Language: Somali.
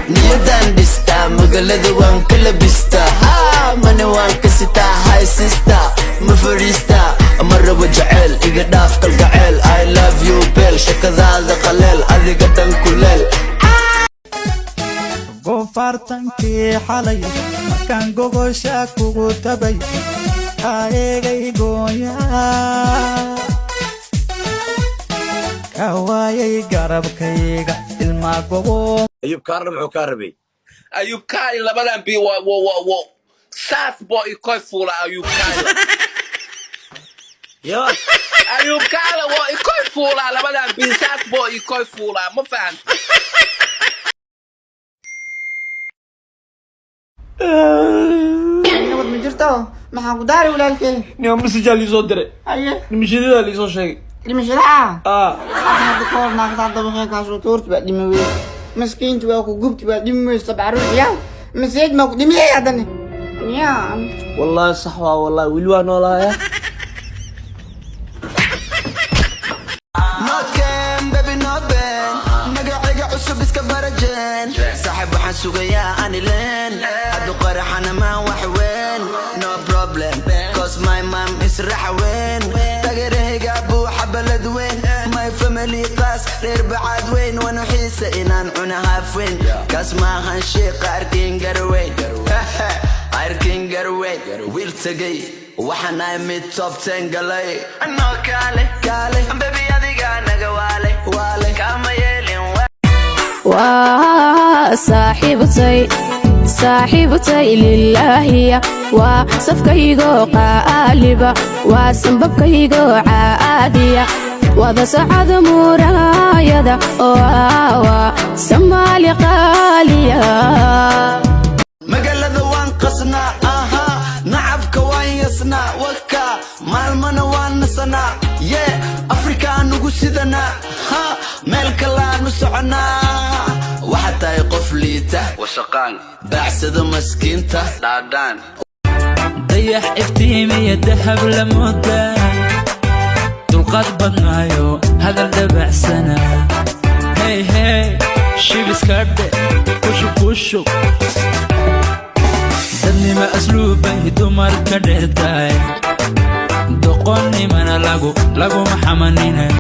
نيدان دستا مقلد وان كل بستا ها من وان كستا هاي سيستا مفريستا مرة وجعل إقداف تلقعل I love you بيل شكذا ذا قليل أذي قدن كليل gofartankii xalay markaan gogosha kugu tabay ayeegay gooyaa ka waayay garabkayga ilmaa gobo ayub kaarna muxuu kaa rabay ayub kaali labadan bi wo saas boy koy fuula ayub kaali yo ayub kaali wo koy fuula labadan bi saas boy koy fuula ma fahant nabad ma jirto maxaa ku daari walaalkay niyo message li soo diray aye nimashadada li soo sheegay dimashada hadda koor naagta dabaqay ka soo toorti ba dhimay miskiintu waa ku gubti ba dhimay sabcaru yaa message ma ku dhimay hadan ya wallahi sax waa wallahi wili waa noolaaya not game baby not ben magaciga cusub iska barajen saaxib waxaan sugayaa ani leen hadu qaraxana ma wax weyn no problem cause my mom is raxweyn tagareyga buuxa balad weyn my family qaas reer bacad weyn wana xiisa inaan cuna haafweyn kaas maahan sheeqa arkin garweyn arkin garweyn wiil tagay waxaan ay mid top 10 galay anoo kaale baby adiga naga waale kama yeelin صاحبتي لله وصفكيغو قالبا وسنبكيغو عادية وذا سعد مرايدة سمالي قاليا مقلد وان قصنا نعبك وان يصنا وكا مالمنا وان نصنا أفريكا نقو سيدنا ملك الله نسعنا وحتى يقف ليته وشقان بعسد مسكينته دادان dayax iftiimiya dahab la moodaa dulqaad badnaayo hadal dabacsana hey hey shibiskadhe kushu dadnima asluubay dumarka dheertaay doqonnimana laguma xamanina